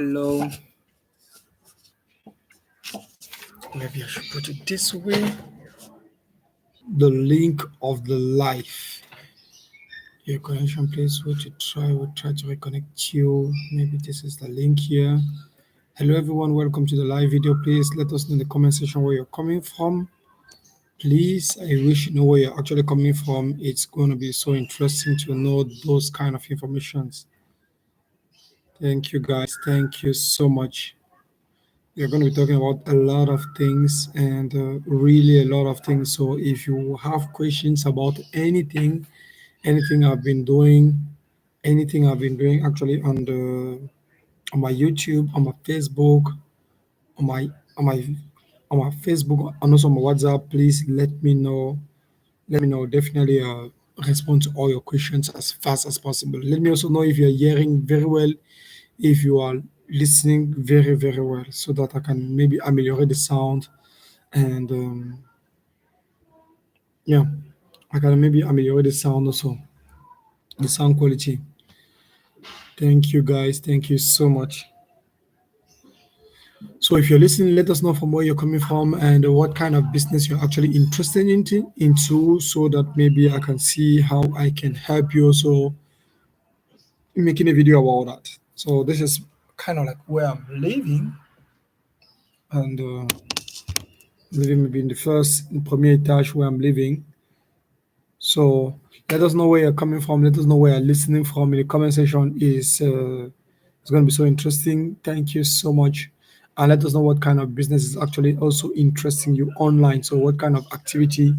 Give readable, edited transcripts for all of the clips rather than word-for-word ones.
Hello. Maybe I should put it this way. The link of the life. Your connection please will to try will try to reconnect you. Maybe this is the link here. Hello everyone, welcome to the live video. Please let us know in the comment section where you're coming from. Please, I wish you know where you're actually coming from. It's going to be so interesting to know those kind of informations. Thank you guys. Thank you so much. We're going to be talking about a lot of things and really a lot of things. So if you have questions about anything I've been doing actually on my YouTube, on my Facebook, on my on my on my Facebook, and also on my WhatsApp, please let me know. Let me know. Definitely respond to all your questions as fast as possible. Let me also know if you're hearing very well, if you are listening very very well, so that I can maybe ameliorate the sound and yeah, I can maybe ameliorate the sound also, the sound quality. Thank you guys. Thank you so much. So if you're listening, let us know from where you're coming from and what kind of business you're actually interested into so that maybe I can see how I can help you also making a video about that. So this is kind of like where I'm living and living maybe in the first in premier etage where I'm living. So let us know where you're coming from. Let us know where you're listening from in the comment section. It's going to be so interesting. Thank you so much. And let us know what kind of business is actually also interesting you online. So what kind of activity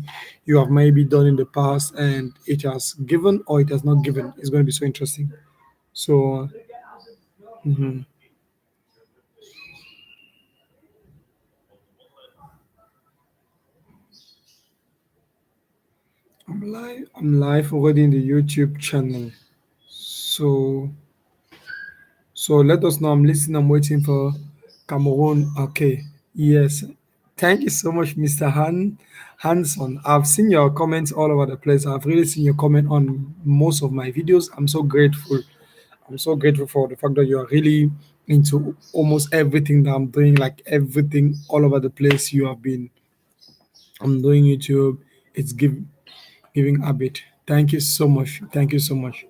you have maybe done in the past and it has given or it has not given. It's going to be so interesting. So mhm. I'm live already in the YouTube channel. So So let us know. I'm listening. I'm waiting for Cameroon. Okay. Yes. Thank you so much, Mr. Hanson. I've seen your comments all over the place. I've really seen your comment on most of my videos. I'm so grateful. I'm so grateful for the fact that you are really into almost everything that I'm doing, like everything all over the place. You have been. I'm doing YouTube. It's giving a bit. Thank you so much. Thank you so much.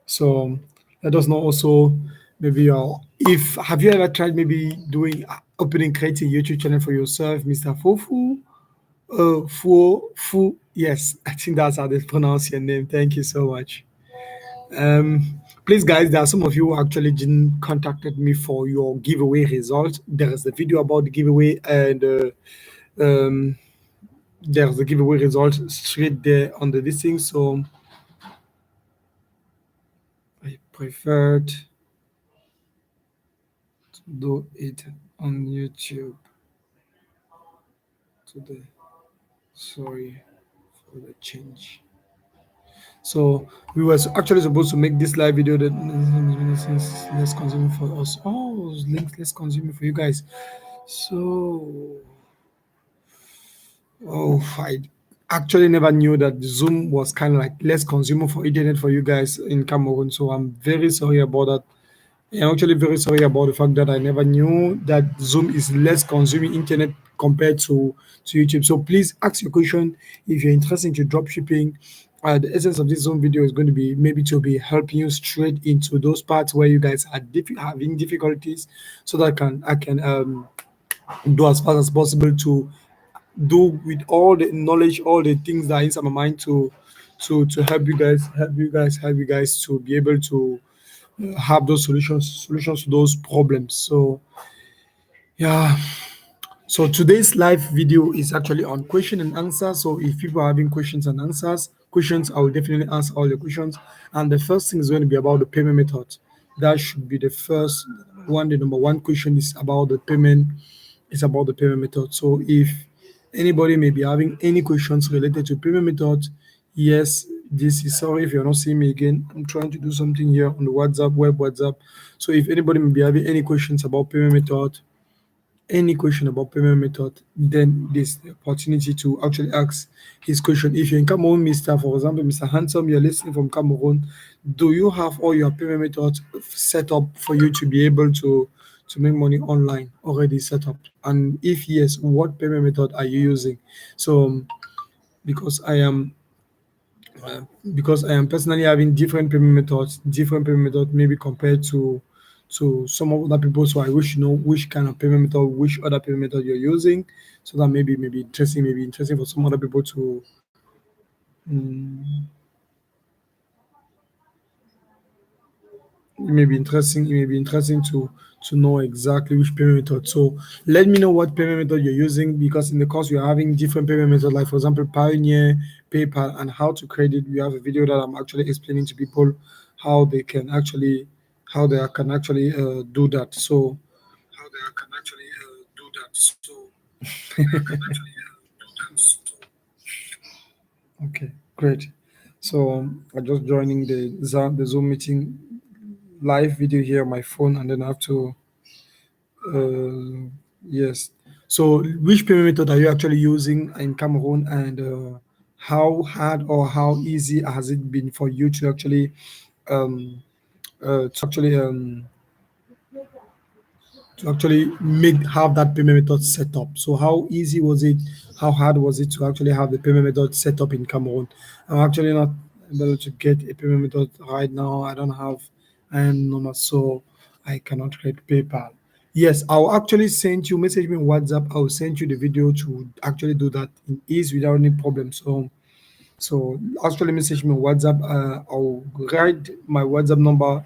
So let us know also maybe if have you ever tried maybe doing opening creating YouTube channel for yourself, Mr. Fofu? Fu. Yes, I think that's how they pronounce your name. Thank you so much. Please, guys, there are some of you who actually didn't contacted me for your giveaway result. There is a video about the giveaway, and um, there's the giveaway result straight there on the listing. So I preferred do it on YouTube today. Sorry for the change. So we were actually supposed to make this live video that less consuming for us. Oh, links less consuming for you guys. So I actually never knew that Zoom was kind of like less consuming for internet for you guys in Cameroon. So I'm very sorry about that. I'm actually very sorry about the fact that I never knew that Zoom is less consuming internet compared to YouTube. So please ask your question if you're interested in drop shipping. The essence of this Zoom video is going to be maybe to be helping you straight into those parts where you guys are having difficulties, so that I can do as fast as possible to do with all the knowledge, all the things that are inside my mind to help you guys to be able to have those solutions to those problems. So yeah, so today's live video is actually on question and answer. So if people are having questions, I will definitely answer all the questions. And the first thing is going to be about the payment method. That should be the first one. The number one question is about the payment. It's about the payment method. So if anybody may be having any questions related to payment method, yes, this is sorry if you're not seeing me again. I'm trying to do something here on the WhatsApp. So if anybody may be having any questions about payment method, any question about payment method, then there's the opportunity to actually ask his question. If you're in Cameroon, for example, Mr. Handsome, you're listening from Cameroon, do you have all your payment methods set up for you to be able to make money online already set up? And if yes, what payment method are you using? So because I am uh, because I am personally having different payment methods maybe compared to some of other people. So I wish to know which kind of payment method, which other payment method you're using, so that maybe interesting for some other people to mm, it may be interesting to know exactly which payment method. So let me know what payment method you're using, because in the course we are having different payment methods, like for example Pioneer, PayPal, and how to credit. We have a video that I'm actually explaining to people how they can actually do that. So how they can actually do that. So okay, great. So I'm just joining the Zoom meeting live video here on my phone, and then I have to yes. So, which payment method are you actually using in Cameroon, and how hard or how easy has it been for you um, to actually make have that payment method set up? So, how easy was it? How hard was it to actually have the payment method set up in Cameroon? I'm actually not able to get a payment method right now. I don't have an number, so I cannot create PayPal. Yes, I'll actually send you message me on WhatsApp. I'll send you the video to actually do that in ease without any problem. So actually message me on WhatsApp. I'll write my WhatsApp number.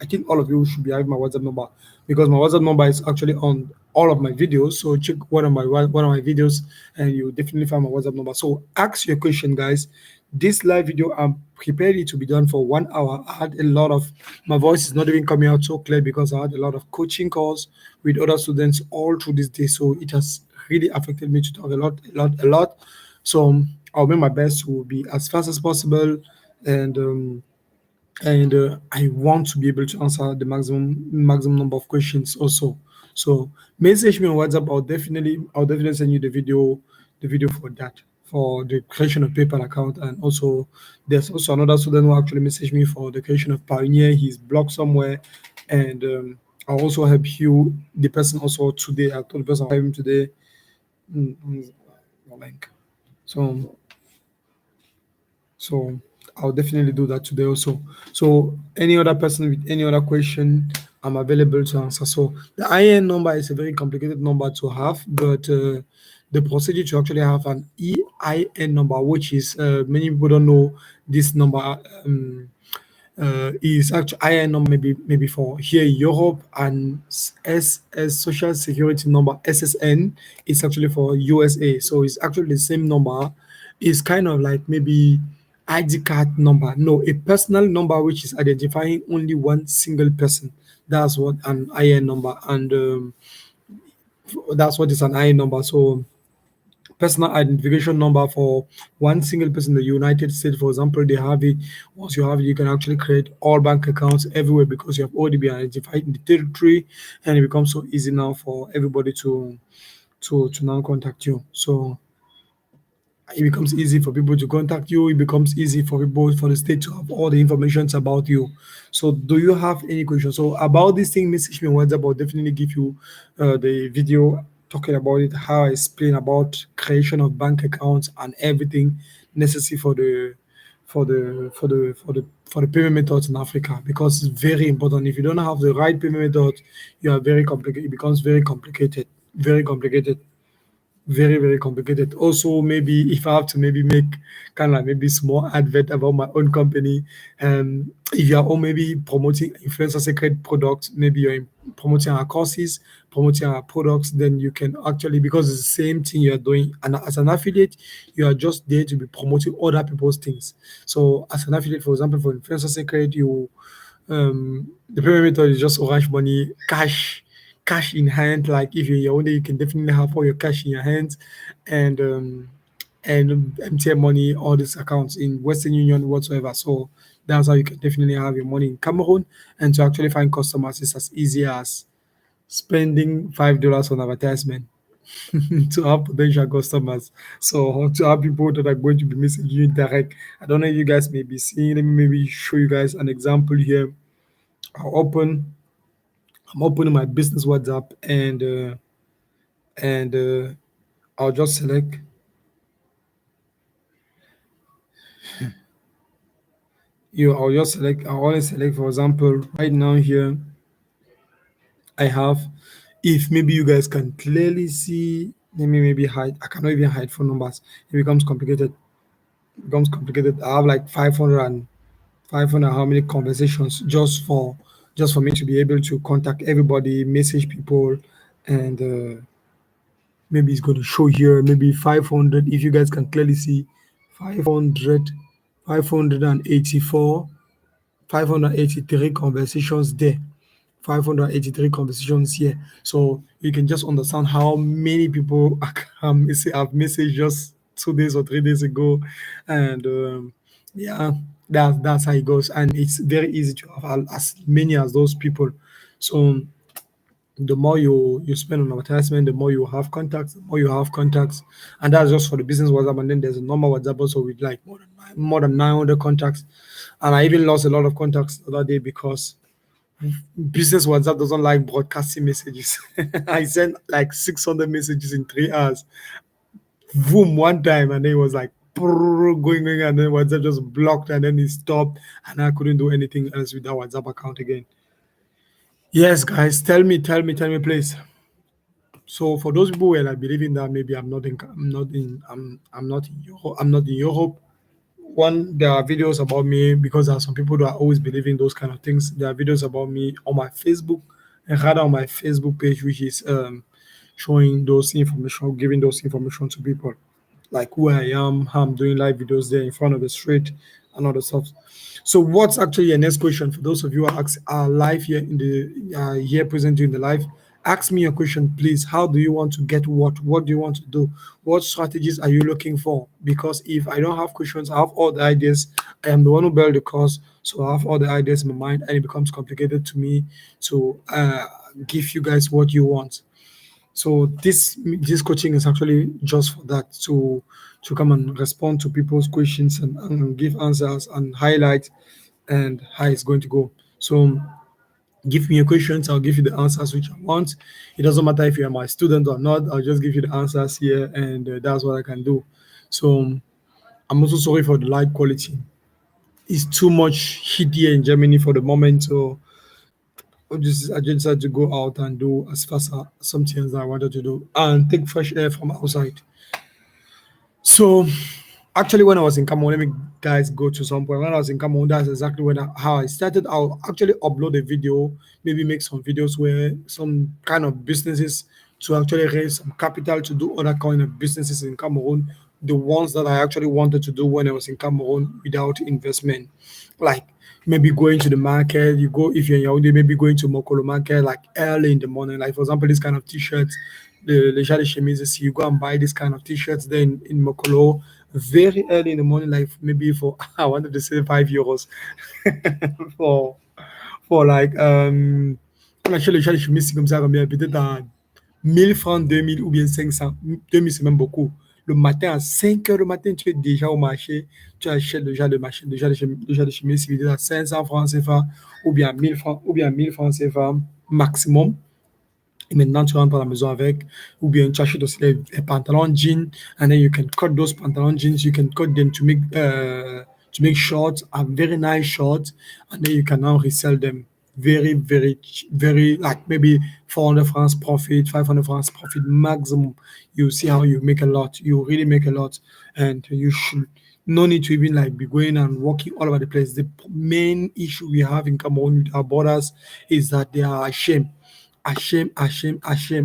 I think all of you should be having my WhatsApp number, because my WhatsApp number is actually on all of my videos. So check one of my videos, and you definitely find my WhatsApp number. So ask your question, guys. This live video, I'm prepared it to be done for 1 hour. I had a lot of my voice is not even coming out so clear because I had a lot of coaching calls with other students all through this day. So it has really affected me to talk a lot. So I'll make my best to be as fast as possible, and I want to be able to answer the maximum number of questions also. So message me on WhatsApp. I'll definitely send you the video for that, for the creation of PayPal account. And also there's also another student who actually messaged me for the creation of Pioneer. He's blocked somewhere, and I'll also help you. The person also today. I told the person I'll help him today. Like so. So I'll definitely do that today also. So any other person with any other question, I'm available to answer. So the IN number is a very complicated number to have, but the procedure to actually have an EIN number, which is many people don't know this number. Is actually IN number maybe for here in Europe, and SS Social Security number SSN is actually for USA. So it's actually the same number. It's kind of like maybe ID card number. No, a personal number which is identifying only one single person. That's what an IN number, and that's what is an IN number. So personal identification number for one single person in the United States, for example, they have it. Once you have it, you can actually create all bank accounts everywhere because you have already been identified in the territory, and it becomes so easy now for everybody to now contact you. So it becomes easy for people to contact you. It becomes easy for people for the state to have all the information about you. So, do you have any questions? So, about this thing, message me on WhatsApp. I'll definitely give you the video talking about it, how I explain about creation of bank accounts and everything necessary for the payment methods in Africa, because it's very important. If you don't have the right payment method, you are very complicated. It becomes very complicated, very complicated, very complicated. Also, maybe if I have to maybe make kind of like maybe small advert about my own company, if you are all maybe promoting influencer secret products, maybe you're promoting our courses, promoting our products, then you can actually, because it's the same thing you're doing, and as an affiliate, you are just there to be promoting other people's things. So as an affiliate, for example, for influencer secret, the payment method is just orange money, cash in hand. Like if you're your owner, you can definitely have all your cash in your hands, and MTN money, all these accounts in Western Union whatsoever. So that's how you can definitely have your money in Cameroon, and to actually find customers is as easy as spending $5 on advertisement to have potential customers. So to have people that are going to be messaging you direct. I don't know if you guys may be seeing. Let me maybe show you guys an example here. I'll open I'm opening my business WhatsApp, and I'll just select you. I'll just select. I'll always select. For example, right now here I have. If maybe you guys can clearly see, let me maybe hide. I cannot even hide phone numbers. It becomes complicated. It becomes complicated. I have like 500 and 500 how many conversations just for me to be able to contact everybody, message people, and maybe it's going to show here maybe 500. If you guys can clearly see 500, 584, 583 conversations there, 583 conversations here. So you can just understand how many people have messaged just 2 days or 3 days ago, and yeah, that's how it goes, and it's very easy to have as many as those people. So the more you spend on advertisement, the more you have contacts, and that's just for the business WhatsApp. And then there's a normal WhatsApp also with like more than 900 contacts, and I even lost a lot of contacts the other day because business WhatsApp doesn't like broadcasting messages. I sent like 600 messages in 3 hours, boom, one time, and then it was like going, and then WhatsApp just blocked, and then it stopped, and I couldn't do anything else with that WhatsApp account again. Yes, guys, tell me, please. So for those people who are like believing that maybe I'm not in Europe. One, there are videos about me because there are some people that are always believing those kind of things. There are videos about me on my Facebook, and rather on my Facebook page, which is showing those information, giving those information to people, like who I am, how I'm doing live videos there in front of the street, and all the stuff. So, what's actually your next question for those of you who are live here in the here present in the live? Ask me your question, please. How do you want to get what? What do you want to do? What strategies are you looking for? Because if I don't have questions, I have all the ideas. I am the one who built the course, so I have all the ideas in my mind, and it becomes complicated to me to give you guys what you want. So this coaching is actually just for that, to come and respond to people's questions, and give answers and highlight and how it's going to go. So give me your questions, I'll give you the answers which I want. It doesn't matter if you're my student or not, I'll just give you the answers here, and that's what I can do. So I'm also sorry for the light quality. It's too much heat here in Germany for the moment, so I just had to go out and do as fast as some things that I wanted to do and take fresh air from outside. So actually, when I was in Cameroon, let me guys go to some point. When I was in Cameroon, that's exactly how I started. I'll actually upload a video, maybe make some videos where some kind of businesses to actually raise some capital to do other kind of businesses in Cameroon. The ones that I actually wanted to do when I was in Cameroon without investment, like maybe going to the market. You go if you're in Yaoundé, maybe going to Mokolo market like early in the morning. Like for example, this kind of t-shirts, the Jade chemises. You go and buy this kind of t-shirts then in Mokolo very early in the morning, like maybe for I wanted to say €5 for like actually je me suis comme ça combien peut-être à 1 000 francs, 2 000 ou bien 500. 2 000 c'est même beaucoup. Le matin à 5 heures du matin, tu es déjà au marché, tu achètes déjà le marché, déjà de chimie civilisée à 500 francs CFA ou bien 1000 francs ou bien 1000 francs CFA maximum. Et maintenant, tu rentres à la maison avec, ou bien tu achètes aussi les pantalons jeans, and then you can cut those pantalon jeans, you can cut them to make shorts, and very nice shorts, and then you can now resell them very like maybe 400 francs profit, 500 francs profit maximum. You see how you make a lot. You really make a lot, and you should no need to even like be going and walking all over the place. The main issue we have in Cameroon with our borders is that they are ashamed, ashamed.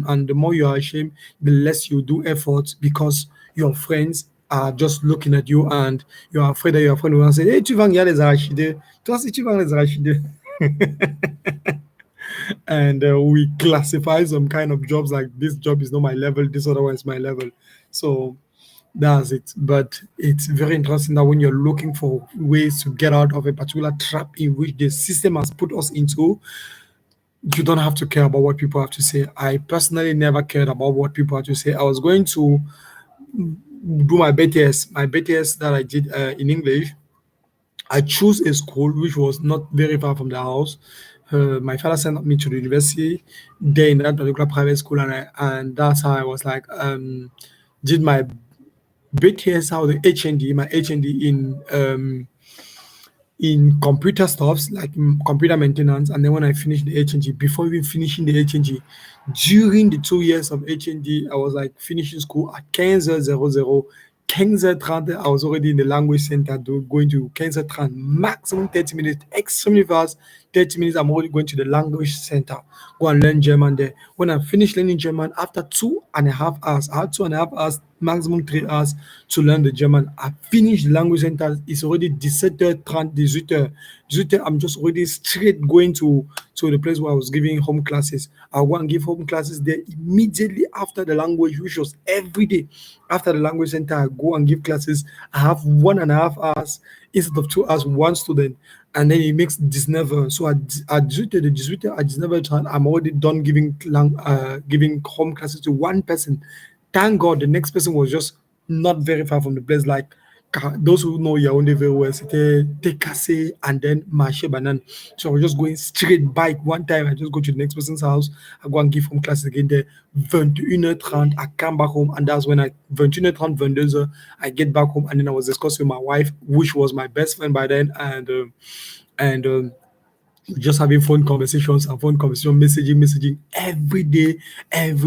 And the more you are ashamed, the less you do efforts because your friends are just looking at you, and you're afraid that your friend will say, Hey, tu vas regarder les arachides. Toi aussi, tu vas les arachides. And we classify some kind of jobs like this job is not my level, this other one is my level. So that's it. But it's very interesting that when you're looking for ways to get out of a particular trap in which the system has put us into, you don't have to care about what people have to say. I personally never cared about what people have to say. I was going to do my BTS that I did in English. I chose a school which was not very far from the house, my father sent me to the university there in that particular private school, and that's how I was like did my big years out the HND, my HND in computer stuffs like computer maintenance. And then when I finished the HNG, before even finishing the HNG, during the 2 years of HNG, I was like finishing school at 15:00. 15:30, I was already in the language center going to 15:30, maximum 30 minutes, extremely fast. 30 minutes, I'm already going to the language center, go and learn German there. When I finished learning German, after 2.5 hours, I had 2.5 hours, maximum 3 hours to learn the German. I finished the language center. It's already 17:30, 18 18. I'm just already straight going to the place where I was giving home classes. I'll go and give home classes there immediately after the language, which was every day. After the language center, I go and give classes. I have 1.5 hours instead of 2 hours with one student. And then it makes 19. So at 18, at 19, I'm already done giving home classes to one person. Thank God the next person was just not very far from the place. Like those who know Yaoundé very well, c'était Tekase and then Marché Banan. So I was just going straight bike. One time I just go to the next person's house, I go and give home classes again there. 21:30, I come back home, and that's when I 21:30, 22, I get back home, and then I was discussing with my wife, which was my best friend by then, and just having phone conversations and phone conversation, messaging every day. And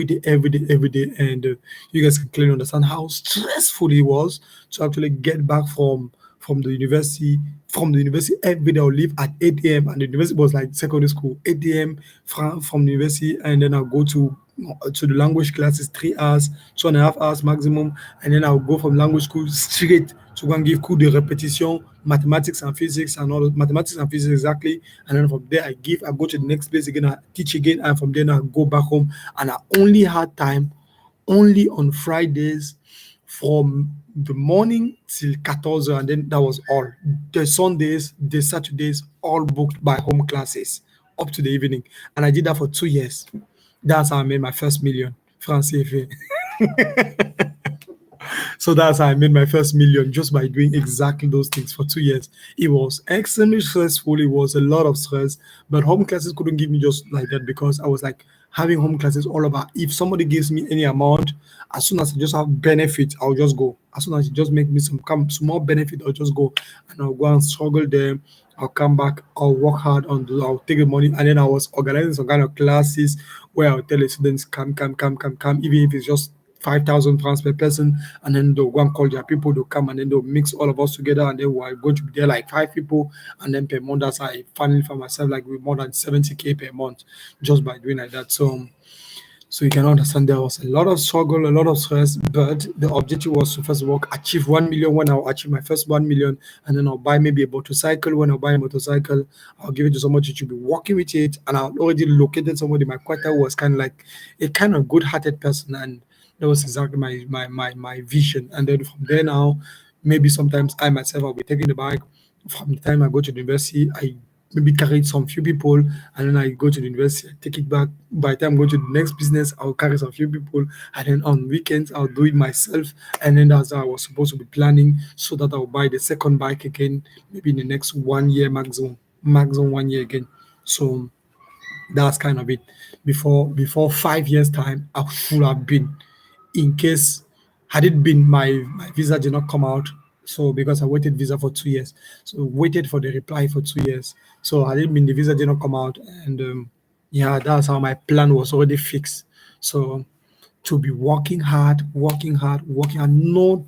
you guys can clearly understand how stressful it was to actually get back from the university. From the university every day, I'll leave at 8 a.m. and the university was like secondary school. 8 a.m. from the university, and then I'll go to the language classes 3 hours, 2.5 hours maximum, and then I'll go from language school straight to go and give cours de répétition, mathematics and physics and all mathematics and physics exactly. And then from there I go to the next place again, I teach again, and from there I go back home. And I only had time only on Fridays from the morning till 14, and then that was all. The Sundays, the Saturdays, all booked by home classes up to the evening. And I did that for 2 years. That's how I made my first million francs CFA. So that's how I made my first million, just by doing exactly those things for 2 years. It was extremely stressful. It was a lot of stress, but home classes couldn't give me just like that, because I was like having home classes all about. If somebody gives me any amount, as soon as I just have benefit, I'll just go. As soon as it just make me some small benefit, I'll just go, and I'll go and struggle there. I'll come back, I'll work hard I'll take the money, and then I was organizing some kind of classes where I'll tell the students, come, even if it's just 5,000 francs per person, and then they'll go and call their people to come, and then they'll mix all of us together, and then we're going to be there like 5 people, and then per month, that's how I finally found myself like with more than 70K per month just by doing like that. So you can understand there was a lot of struggle, a lot of stress, but the objective was to first of all achieve 1 million. When I'll achieve my first 1 million, and then I'll buy maybe a motorcycle. When I'll buy a motorcycle, I'll give it to somebody to be working with it. And I already located somebody in my quarter who was kind of like a kind of good-hearted person, and that was exactly my vision. And then from there now, maybe sometimes I myself I'll be taking the bike. From the time I go to the university, I maybe carry some few people, and then I go to the university, I take it back. By the time I go to the next business, I'll carry some few people, and then on weekends I'll do it myself. And then that's how I was supposed to be planning, so that I'll buy the second bike again, maybe in the next 1 year maximum 1 year again. So that's kind of it. Before 5 years time, I should have been, in case had it been my visa did not come out. So because I waited visa for 2 years, so waited for the reply for 2 years. So had it been the visa did not come out, and yeah, that's how my plan was already fixed. So to be working hard, no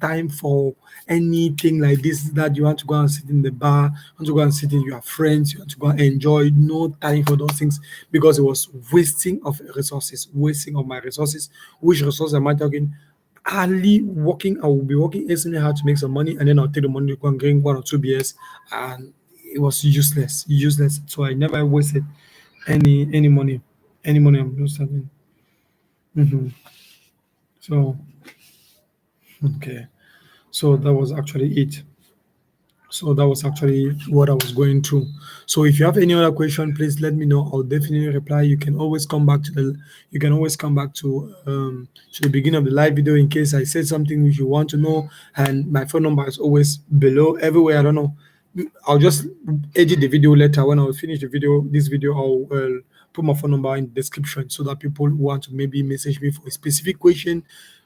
time for anything like this, that you want to go and sit in the bar, you want to go and sit in your friends, you want to go and enjoy, no time for those things, because it was wasting of my resources. Which resources am I talking? Early working, I will be working extremely hard to make some money, and then I'll take the money to go and drink 1 or 2 beers, and it was useless. So I never wasted any money, I'm just having. Mhm. So okay. So that was actually it. So that was actually what I was going through. So if you have any other question, please let me know. I'll definitely reply. You can always come back to the beginning of the live video in case I said something which you want to know. And my phone number is always below everywhere. I don't know. I'll just edit the video later. When I finish this video, I'll put my phone number in the description so that people who want to maybe message me for a specific question,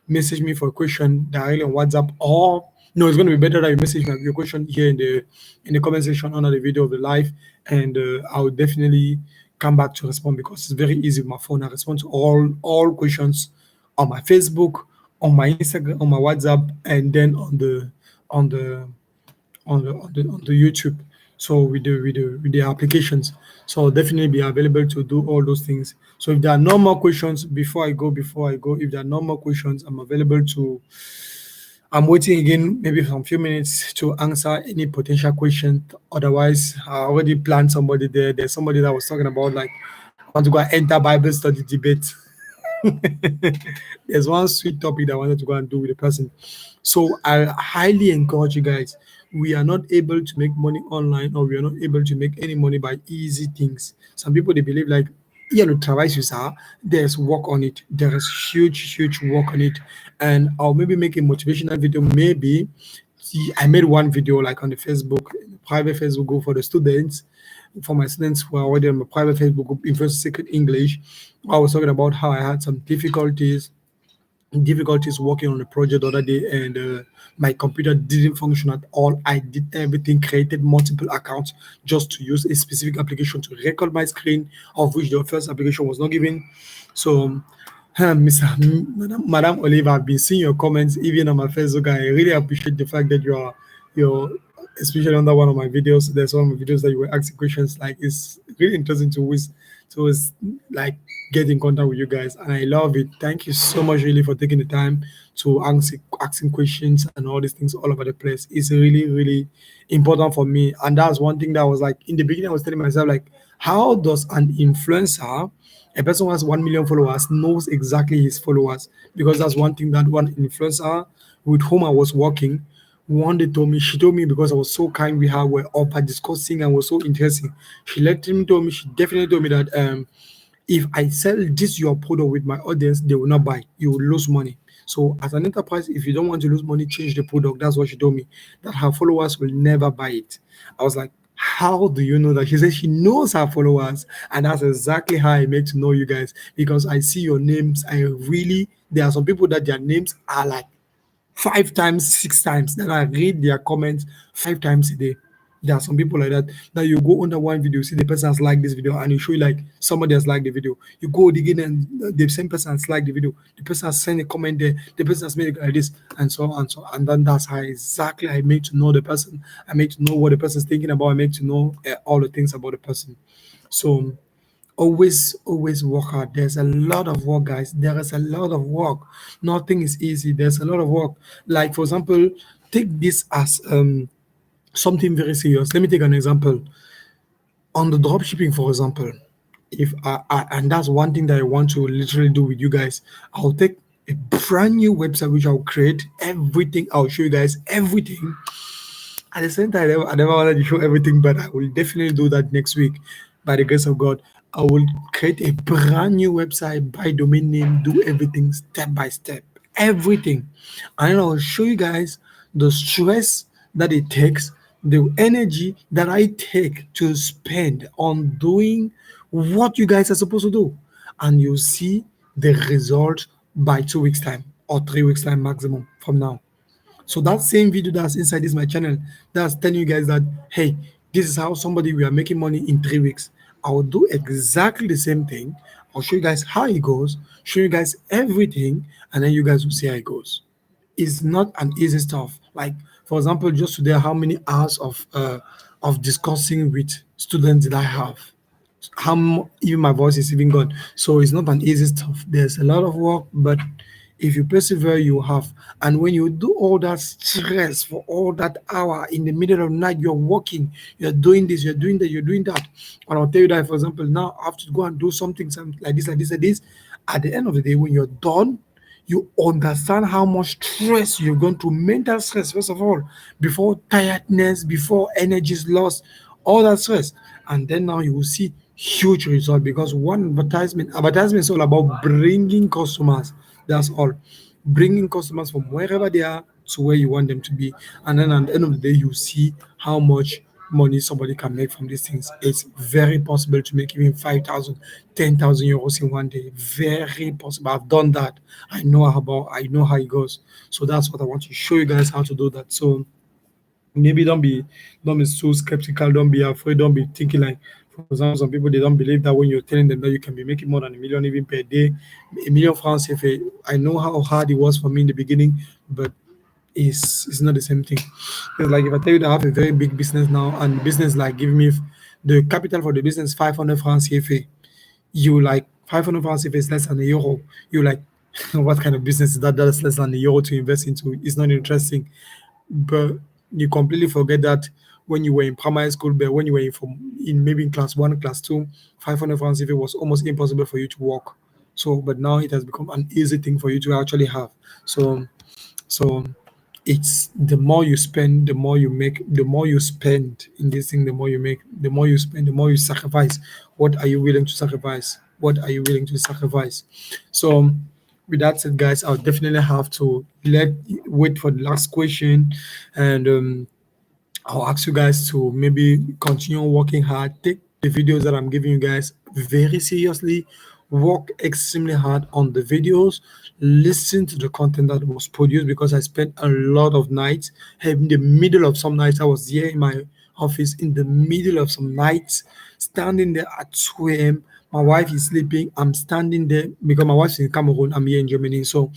message me for a question directly on WhatsApp, or no, it's going to be better that you message me your question here in the comment section under the video of the live, and I'll definitely come back to respond because it's very easy with my phone. I respond to all questions on my Facebook, on my Instagram, on my WhatsApp, and then on the on the YouTube. So with the applications, so I'll definitely be available to do all those things. So if there are no more questions before I go, if there are no more questions, I'm available to. I'm waiting again, maybe for a few minutes to answer any potential question. Otherwise, I already planned somebody there. There's somebody that was talking about like I want to go and enter Bible study debate. There's one sweet topic that I wanted to go and do with the person. So I highly encourage you guys. We are not able to make money online, or we are not able to make any money by easy things. Some people they believe like, yeah, no, travail sur ça. There's work on it. There is huge work on it, and I'll maybe make a motivational video. Maybe see, I made one video like on the Facebook, private Facebook group for the students, for my students who are already on my private Facebook group, Influence Secret English. I was talking about how I had some difficulties working on a project the other day, and my computer didn't function at all. I did everything, created multiple accounts just to use a specific application to record my screen, of which the first application was not given. So Mr. Madam Olive, I've been seeing your comments even on my Facebook. I really appreciate the fact that you're especially under one of my videos. There's one of my videos that you were asking questions. Like it's really interesting to always like get in contact with you guys, and I love it. Thank you so much, really, for taking the time to asking questions and all these things all over the place. It's really important for me, and that's one thing that I was like in the beginning. I was telling myself like, how does an influencer, a person who has 1 million followers, knows exactly his followers? Because that's one thing that one influencer with whom I was working one day told me. She told me because I was so kind with her, we're over discussing and was so interesting. She definitely told me that if I sell this your product with my audience, they will not buy. You will lose money. So as an enterprise, if you don't want to lose money, change the product. That's what she told me. That her followers will never buy it. I was like, how do you know that? She said she knows her followers, and that's exactly how I make to know you guys because I see your names. There are some people that their names are like 5 times, 6 times. Then I read their comments 5 times a day. There are some people like that. That you go under one video, see the person has liked this video, and you show you like somebody has liked the video. You go again and the same person has liked the video. The person has sent a comment there. The person has made it like this, and so on and so on. And then that's how exactly I make to know the person. I make to know what the person is thinking about. I make to know all the things about the person. So always work hard. There's a lot of work, guys. There is a lot of work. Nothing is easy. There's a lot of work. Like for example, take this as something very serious. Let me take an example on the drop shipping, for example. If and that's one thing that I want to literally do with you guys. I'll take a brand new website which I'll create everything. I'll show you guys everything. At the same time, I never wanted to show everything, but I will definitely do that next week by the grace of God. I will create a brand new website, buy domain name, do everything step by step, everything. And then I'll show you guys the stress that it takes, the energy that I take to spend on doing what you guys are supposed to do. And you'll see the result by 2 weeks' time or 3 weeks' time maximum from now. So that same video that's inside this my channel, that's telling you guys that hey, this is how somebody we are making money in 3 weeks. I will do exactly the same thing. I'll show you guys how it goes, show you guys everything, and then you guys will see how it goes. It's not an easy stuff. Like for example, just today, how many hours of discussing with students did I have? Even my voice is even gone. So it's not an easy stuff. There's a lot of work, but if you persevere, you have. And when you do all that stress for all that hour in the middle of the night, you're working, you're doing this, you're doing that, you're doing that. And I'll tell you that, for example, now I have to go and do something like this, like this, like this. At the end of the day, when you're done, you understand how much stress you're going through, mental stress, first of all, before tiredness, before energy is lost, all that stress. And then now you will see huge result because one advertisement is all about bringing customers. That's all. Bringing customers from wherever they are to where you want them to be. And then at the end of the day, you see how much money somebody can make from these things. It's very possible to make even 5,000, 10,000 euros in one day. Very possible. I've done that. I know how it goes. So that's what I want to show you guys how to do that. So maybe don't be so skeptical, don't be afraid, don't be thinking like, for example, some people they don't believe that when you're telling them that you can be making more than a million even per day, a million francs if I know how hard it was for me in the beginning, but it's not the same thing. It's like if I tell you that I have a very big business now and business like giving me the capital for the business 500 francs CFA, you like 500 francs CFA is less than a euro. You like what kind of business is that? That's less than a euro to invest into. It's not interesting. But you completely forget that when you were in primary school, but when you were in maybe in class one, class two, 500 francs if it was almost impossible for you to walk. So, but now it has become an easy thing for you to actually have. So it's the more you spend, the more you make, the more you spend in this thing, the more you make, the more you spend, the more you sacrifice. What are you willing to sacrifice? What are you willing to sacrifice? So with that said, guys, I'll definitely have to wait for the last question, and I'll ask you guys to maybe continue working hard. Take the videos that I'm giving you guys very seriously. Work extremely hard on the videos. Listen to the content that was produced because I spent a lot of nights. In the middle of some nights, I was here in my office in the middle of some nights, standing there at 2 a.m. My wife is sleeping. I'm standing there because my wife's in Cameroon. I'm here in Germany. So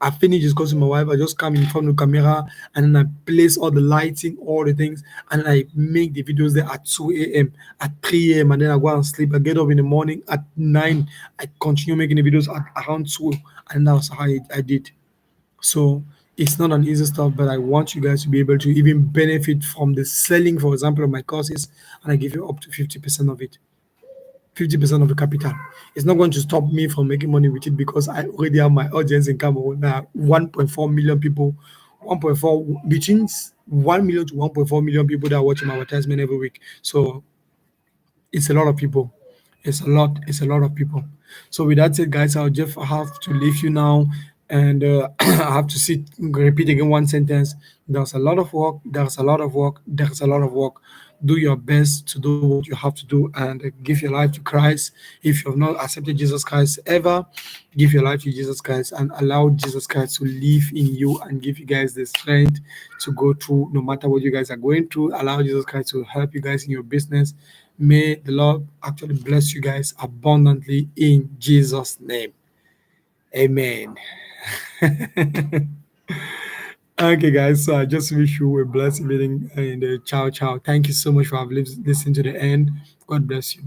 I finish discussing with my wife. I just come in front of the camera and then I place all the lighting, all the things, and I make the videos there at 2 a.m., at 3 a.m., and then I go and sleep. I get up in the morning at 9. I continue making the videos at around 2, and that's how I did. So it's not an easy stuff, but I want you guys to be able to even benefit from the selling, for example, of my courses, and I give you up to 50% of it. 50% of the capital. It's not going to stop me from making money with it because I already have my audience in Cameroon. Now, 1.4 million people, 1.4 between 1 million to 1.4 million people that are watching my advertisement every week. So it's a lot of people. It's a lot of people. So with that said, guys, I'll just have to leave you now, and I have to repeat again one sentence. There's a lot of work. There's a lot of work. There's a lot of work. Do your best to do what you have to do and give your life to Christ. If you have not accepted Jesus Christ ever, give your life to Jesus Christ and allow Jesus Christ to live in you and give you guys the strength to go through no matter what you guys are going through. Allow Jesus Christ to help you guys in your business. May the Lord actually bless you guys abundantly in Jesus' name. Amen. Okay, guys. So I just wish you a blessed meeting and ciao, ciao. Thank you so much for having listened to the end. God bless you.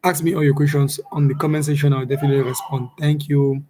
Ask me all your questions on the comment section. I'll definitely respond. Thank you.